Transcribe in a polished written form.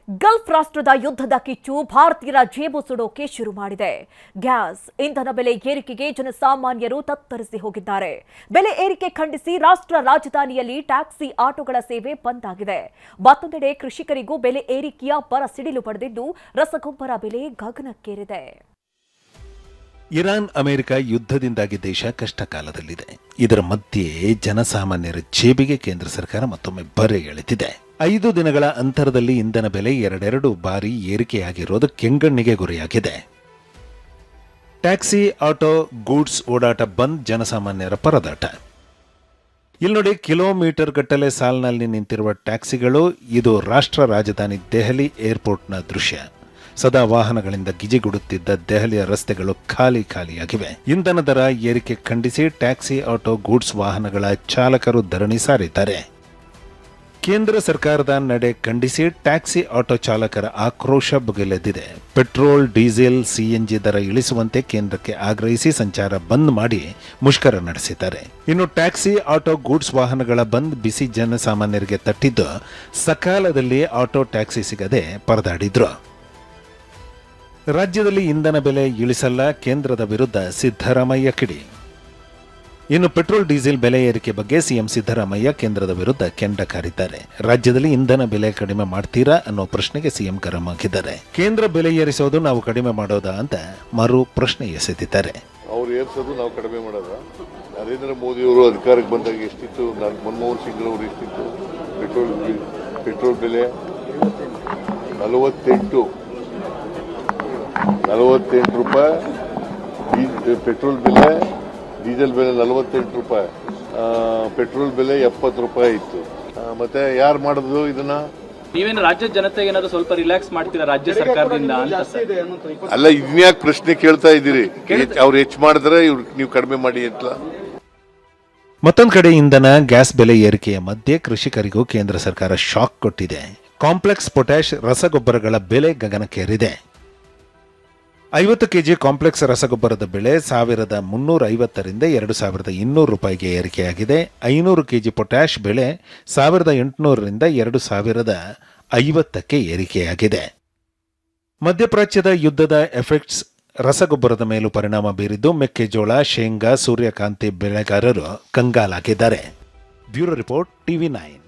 Gulf ರಾಷ್ಟ್ರದ ಯುದ್ಧದ ಕಿಚ್ಚು ಭಾರತೀಯರ ಜೇಬು ಸುಡೋಕೆ ಶುರು ಮಾಡಿದೆ. ಗ್ಯಾಸ್ ಇಂಧನ ಬೆಲೆ ಏರಿಕೆಗೆ ಜನಸಾಮಾನ್ಯರು ತತ್ತರಿಸಿ ಹೋಗಿದ್ದಾರೆ. ಬೆಲೆ ಏರಿಕೆ ಖಂಡಿಸಿ ರಾಷ್ಟ್ರ ರಾಜಧಾನಿಯಲ್ಲಿ ಟ್ಯಾಕ್ಸಿ ಆಟೋಗಳ ಸೇವೆ ಬಂದ್ ಆಗಿದೆ. ಮತ್ತೊಂದೆಡೆ ಕೃಷಿಕರಿಗೂ ಬೆಲೆ ಏರಿಕೆಯ ಬರ ಸಿಡಿಲು ಪಡೆದಿದ್ದು ರಸಗೊಬ್ಬರ ಬೆಲೆ ಗಗನಕ್ಕೇರಿದೆ. ಇರಾನ್ ಅಮೆರಿಕ ಯುದ್ಧದಿಂದಾಗಿ ದೇಶ ಕಷ್ಟ ಕಾಲದಲ್ಲಿದೆ. ಇದರ ಮಧ್ಯೆ ಜನಸಾಮಾನ್ಯರ ಜೇಬಿಗೆ ಕೇಂದ್ರ ಸರ್ಕಾರ ಮತ್ತೊಮ್ಮೆ ಬರೆ ಎಳೆದಿದೆ. 5 ದಿನಗಳ ಅಂತರದಲ್ಲಿ ಇಂಧನ ಬೆಲೆ ಎರಡೆರಡು ಬಾರಿ ಏರಿಕೆಯಾಗಿರೋದು ಕೆಂಗಣ್ಣಿಗೆ ಗುರಿಯಾಗಿದೆ. ಟ್ಯಾಕ್ಸಿ, ಆಟೋ, ಗೂಡ್ಸ್ ಓಡಾಟ ಬಂದ್, ಜನಸಾಮಾನ್ಯರ ಪರದಾಟ. ಇಲ್ಲಿ ನೋಡಿ, ಕಿಲೋಮೀಟರ್ ಗಟ್ಟಲೆ ಸಾಲಿನಲ್ಲಿ ನಿಂತಿರುವ ಟ್ಯಾಕ್ಸಿಗಳು. ಇದು ರಾಷ್ಟ್ರ ರಾಜಧಾನಿ ದೆಹಲಿ ಏರ್ಪೋರ್ಟ್ನ ದೃಶ್ಯ. ಸದಾ ವಾಹನಗಳಿಂದ ಗಿಜಿಗುಡುತ್ತಿದ್ದ ದೆಹಲಿಯ ರಸ್ತೆಗಳು ಖಾಲಿಯಾಗಿವೆ. ಇಂಧನ ದರ ಏರಿಕೆ ಖಂಡಿಸಿ ಟ್ಯಾಕ್ಸಿ, ಆಟೋ, ಗೂಡ್ಸ್ ವಾಹನಗಳ ಚಾಲಕರು ಧರಣಿ ಸಾರಿದ್ದಾರೆ. ಕೇಂದ್ರ ಸರ್ಕಾರದ ನಡೆ ಖಂಡಿಸಿ ಟ್ಯಾಕ್ಸಿ, ಆಟೋ ಚಾಲಕರ ಆಕ್ರೋಶ ಭುಗಿಲೆದ್ದಿದೆ. ಪೆಟ್ರೋಲ್, ಡೀಸೆಲ್, ಸಿಎನ್ಜಿ ದರ ಇಳಿಸುವಂತೆ ಕೇಂದ್ರಕ್ಕೆ ಆಗ್ರಹಿಸಿ ಸಂಚಾರ ಬಂದ್ ಮಾಡಿ ಮುಷ್ಕರ ನಡೆಸಿದ್ದಾರೆ. ಇನ್ನು ಟ್ಯಾಕ್ಸಿ, ಆಟೋ, ಗೂಡ್ಸ್ ವಾಹನಗಳ ಬಂದ್ ಬಿಸಿ ಜನಸಾಮಾನ್ಯರಿಗೆ ತಟ್ಟಿದ್ದು ಸಕಾಲದಲ್ಲಿ ಆಟೋ, ಟ್ಯಾಕ್ಸಿ ಸಿಗದೆ ಪರದಾಡಿದ್ರು. ರಾಜ್ಯದಲ್ಲಿ ಇಂಧನ ಬೆಲೆ ಇಳಿಸಲ್ಲ, ಕೇಂದ್ರದ ವಿರುದ್ಧ ಸಿದ್ದರಾಮಯ್ಯ ಕಿಡಿ. ಇನ್ನು ಪೆಟ್ರೋಲ್, ಡೀಸೆಲ್ ಬೆಲೆ ಏರಿಕೆ ಬಗ್ಗೆ ಸಿಎಂ ಸಿದ್ದರಾಮಯ್ಯ ಕೇಂದ್ರದ ವಿರುದ್ಧ ಕೆಂಡ ಕಾರಿದ್ದಾರೆ. ರಾಜ್ಯದಲ್ಲಿ ಇಂಧನ ಬೆಲೆ ಕಡಿಮೆ ಮಾಡ್ತೀರಾ ಅನ್ನೋ ಪ್ರಶ್ನೆಗೆ ಸಿಎಂ ಗರಂ ಆಗಿದ್ದಾರೆ. ಕೇಂದ್ರ ಬೆಲೆ ಏರಿಸೋದು ನಾವು ಕಡಿಮೆ ಮಾಡೋದಾ ಅಂತ ಮರು ಪ್ರಶ್ನೆ ಎಸೆದಿದ್ದಾರೆ. ಅವ್ರು ಏರಿಸೋದು ನಾವು ಕಡಿಮೆ ಮಾಡೋದ? ನರೇಂದ್ರ ಮೋದಿ ಅವರು ಅಧಿಕಾರಕ್ಕೆ ಬಂದಾಗ ಎಷ್ಟಿತ್ತು? ಮನಮೋಹನ್ ಸಿಂಗ್ ಅವರು ಎಷ್ಟಿತ್ತು? ಪೆಟ್ರೋಲ್ ಬೆಲೆ 48 ರೂಪಾಯಿ. ಪೆಟ್ರೋಲ್ ಬೆಲೆ, ಡೀಸೆಲ್ ಬೆಲೆ 48 ರೂಪಾಯಿ, ಪೆಟ್ರೋಲ್ ಬೆಲೆ 70 ರೂಪಾಯಿ ಇತ್ತು. ಮತ್ತೆ ಯಾರು ಮಾಡಿದ್ರು ಇದನ್ನ? ನೀವೇನು ರಾಜ್ಯದ ಜನತೆಗೆ ಏನಾದ್ರು ಸ್ವಲ್ಪ ರಿಲ್ಯಾಕ್ಸ್ ಮಾಡ್ತೀರಾ ರಾಜ್ಯ ಸರ್ಕಾರದಿಂದ? ಅಲ್ಲ, ಇನ್ಯಾಕೆ ಪ್ರಶ್ನೆ ಕೇಳ್ತಾ ಇದ್ದೀರಿ? ಅವ್ರು ಹೆಚ್ಚು ಮಾಡಿದ್ರೆ ನೀವು ಕಡಿಮೆ ಮಾಡಿ ಅಂತ. ಮತ್ತೊಂದು ಕಡೆ ಇಂಧನ, ಗ್ಯಾಸ್ ಬೆಲೆ ಏರಿಕೆಯ ಮಧ್ಯೆ ಕೃಷಿಕರಿಗೂ ಕೇಂದ್ರ ಸರ್ಕಾರ ಶಾಕ್ ಕೊಟ್ಟಿದೆ. ಕಾಂಪ್ಲೆಕ್ಸ್ ಪೊಟ್ಯಾಶ್ ರಸಗೊಬ್ಬರಗಳ ಬೆಲೆ ಗಗನಕ್ಕೇರಿದೆ. 50 ಕೆಜಿ ಕಾಂಪ್ಲೆಕ್ಸ್ ರಸಗೊಬ್ಬರದ ಬೆಲೆ 1350 ರಿಂದ 2200 ರೂಪಾಯಿಗೆ ಏರಿಕೆಯಾಗಿದೆ. 500 ಕೆಜಿ ಪೊಟ್ಯಾಶ್ ಬೆಲೆ 1800 ರಿಂದ 2050ಕ್ಕೆ ಏರಿಕೆಯಾಗಿದೆ. ಮಧ್ಯಪ್ರಾಚ್ಯದ ಯುದ್ಧದ ಎಫೆಕ್ಟ್ಸ್ ರಸಗೊಬ್ಬರದ ಮೇಲೂ ಪರಿಣಾಮ ಬೀರಿದ್ದು ಮೆಕ್ಕೆಜೋಳ, ಶೇಂಗಾ, ಸೂರ್ಯಕಾಂತಿ ಬೆಳೆಗಾರರು ಕಂಗಾಲಾಗಿದ್ದಾರೆ. Bureau report, TV9.